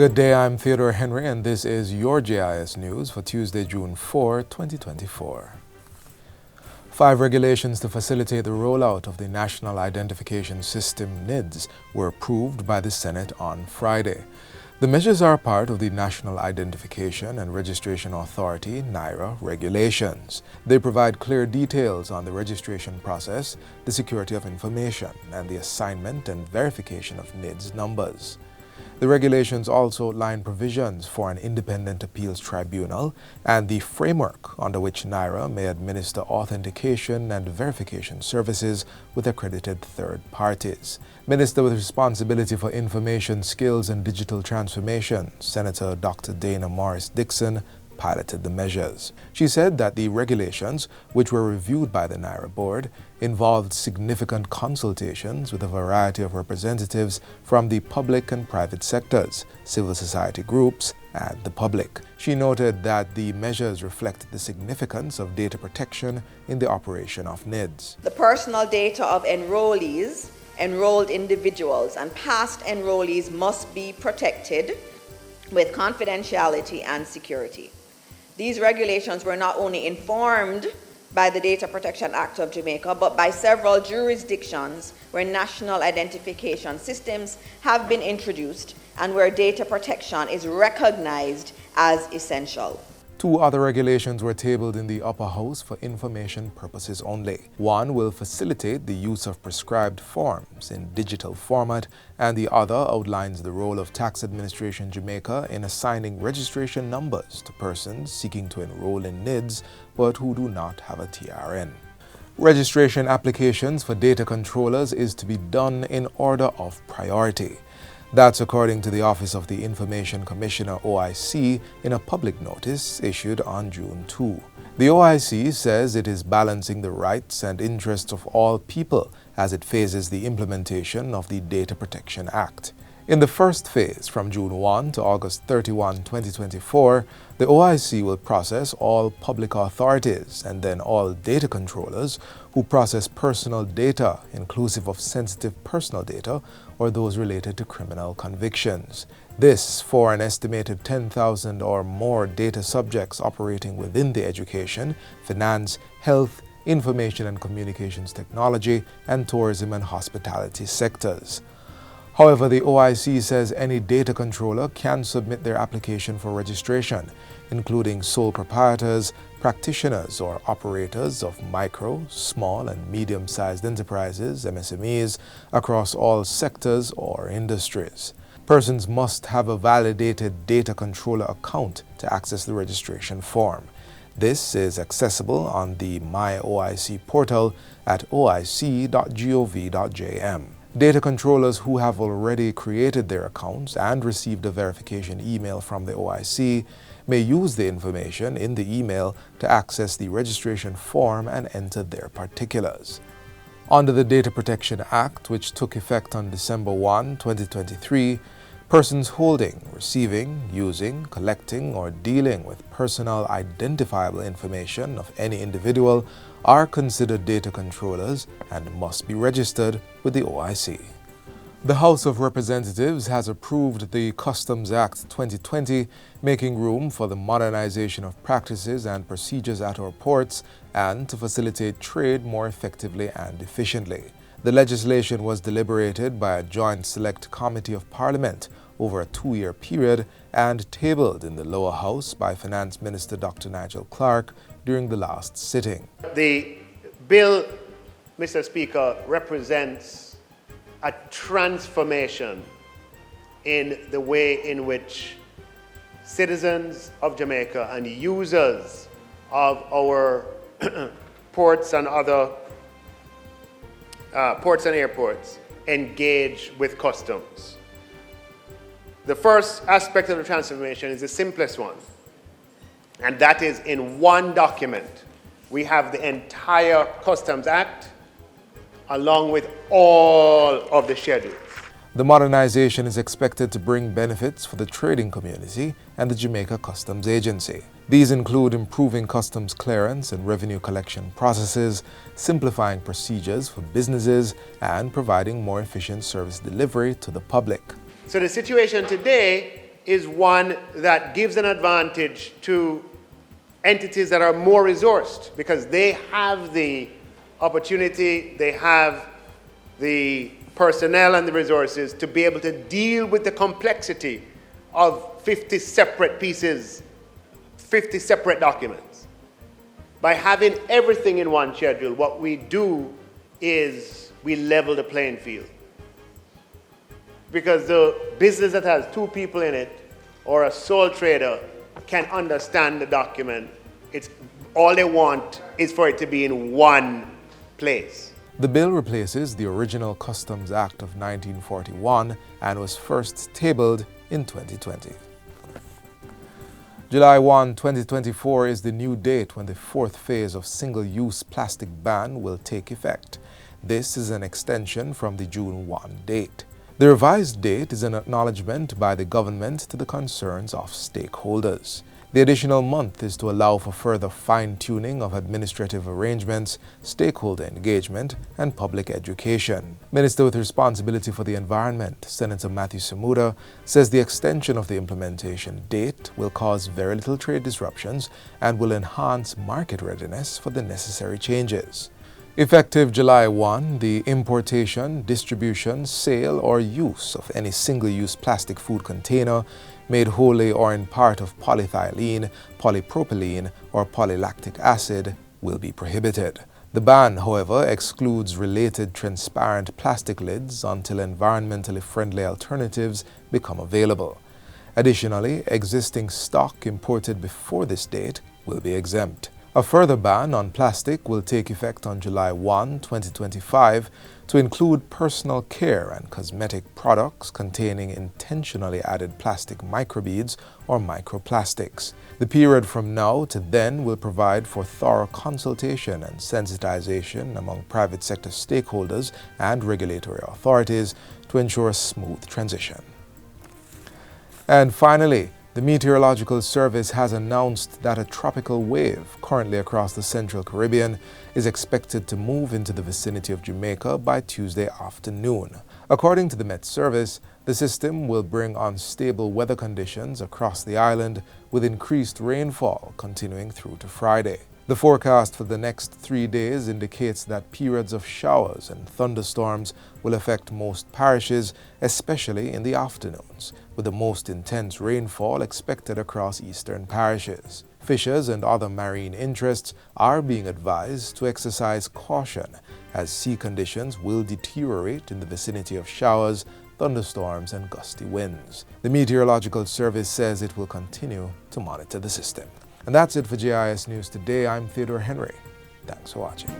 Good day, I'm Theodore Henry, and this is your JIS News for Tuesday, June 4, 2024. 5 regulations to facilitate the rollout of the National Identification System (NIDS) were approved by the Senate on Friday. The measures are part of the National Identification and Registration Authority (NIRA) regulations. They provide clear details on the registration process, the security of information, and the assignment and verification of NIDS numbers. The regulations also outline provisions for an independent appeals tribunal and the framework under which NIRA may administer authentication and verification services with accredited third parties. Minister with responsibility for information skills and digital transformation, Senator Dr. Dana Morris Dixon, piloted the measures. She said that the regulations, which were reviewed by the NIRA board, involved significant consultations with a variety of representatives from the public and private sectors, civil society groups, and the public. She noted that the measures reflect the significance of data protection in the operation of NIDS. The personal data of enrollees, enrolled individuals, and past enrollees must be protected with confidentiality and security. These regulations were not only informed by the Data Protection Act of Jamaica, but by several jurisdictions where national identification systems have been introduced and where data protection is recognized as essential. 2 other regulations were tabled in the upper house for information purposes only. One will facilitate the use of prescribed forms in digital format, and the other outlines the role of Tax Administration Jamaica in assigning registration numbers to persons seeking to enroll in NIDS but who do not have a TRN. Registration applications for data controllers is to be done in order of priority. That's according to the Office of the Information Commissioner (OIC) in a public notice issued on June 2. The OIC says it is balancing the rights and interests of all people as it phases the implementation of the Data Protection Act. In the first phase, from June 1 to August 31, 2024, the OIC will process all public authorities and then all data controllers who process personal data, inclusive of sensitive personal data or those related to criminal convictions. This for an estimated 10,000 or more data subjects operating within the education, finance, health, information and communications technology, and tourism and hospitality sectors. However, the OIC says any data controller can submit their application for registration, including sole proprietors, practitioners or operators of micro, small and medium-sized enterprises, MSMEs, across all sectors or industries. Persons must have a validated data controller account to access the registration form. This is accessible on the My OIC portal at oic.gov.jm. Data controllers who have already created their accounts and received a verification email from the OIC may use the information in the email to access the registration form and enter their particulars. Under the Data Protection Act, which took effect on December 1, 2023, persons holding, receiving, using, collecting, or dealing with personal identifiable information of any individual are considered data controllers and must be registered with the OIC. The House of Representatives has approved the Customs Act 2020, making room for the modernization of practices and procedures at our ports and to facilitate trade more effectively and efficiently. The legislation was deliberated by a joint select committee of Parliament over a 2-year period and tabled in the lower house by Finance Minister Dr. Nigel Clark during the last sitting. The bill, Mr. Speaker, represents a transformation in the way in which citizens of Jamaica and users of our ports and other ports and airports engage with customs. The first aspect of the transformation is the simplest one, and that is in one document. We have the entire Customs Act along with all of the schedules. The modernization is expected to bring benefits for the trading community and the Jamaica Customs Agency. These include improving customs clearance and revenue collection processes, simplifying procedures for businesses, and providing more efficient service delivery to the public. So the situation today is one that gives an advantage to entities that are more resourced because they have the opportunity, they have the personnel and the resources to be able to deal with the complexity of 50 separate pieces, 50 separate documents. By having everything in one schedule, what we do is we level the playing field. Because the business that has 2 people in it or a sole trader can understand the document. It's all they want is for it to be in one place. The bill replaces the original Customs Act of 1941 and was first tabled in 2020. July 1, 2024 is the new date when the 4th phase of single-use plastic ban will take effect. This is an extension from the June 1 date. The revised date is an acknowledgement by the government to the concerns of stakeholders. The additional month is to allow for further fine-tuning of administrative arrangements, stakeholder engagement, and public education. Minister with responsibility for the environment, Senator Matthew Samuda, says the extension of the implementation date will cause very little trade disruptions and will enhance market readiness for the necessary changes. Effective July 1, the importation, distribution, sale, or use of any single-use plastic food container made wholly or in part of polyethylene, polypropylene, or polylactic acid will be prohibited. The ban, however, excludes related transparent plastic lids until environmentally friendly alternatives become available. Additionally, existing stock imported before this date will be exempt. A further ban on plastic will take effect on July 1, 2025 to include personal care and cosmetic products containing intentionally added plastic microbeads or microplastics. The period from now to then will provide for thorough consultation and sensitization among private sector stakeholders and regulatory authorities to ensure a smooth transition. And finally, the Meteorological Service has announced that a tropical wave currently across the Central Caribbean is expected to move into the vicinity of Jamaica by Tuesday afternoon. According to the Met Service, the system will bring unstable weather conditions across the island with increased rainfall continuing through to Friday. The forecast for the next 3 days indicates that periods of showers and thunderstorms will affect most parishes, especially in the afternoons, with the most intense rainfall expected across eastern parishes. Fishers and other marine interests are being advised to exercise caution as sea conditions will deteriorate in the vicinity of showers, thunderstorms, and gusty winds. The Meteorological Service says it will continue to monitor the system. And that's it for JIS News Today. I'm Theodore Henry. Thanks for watching.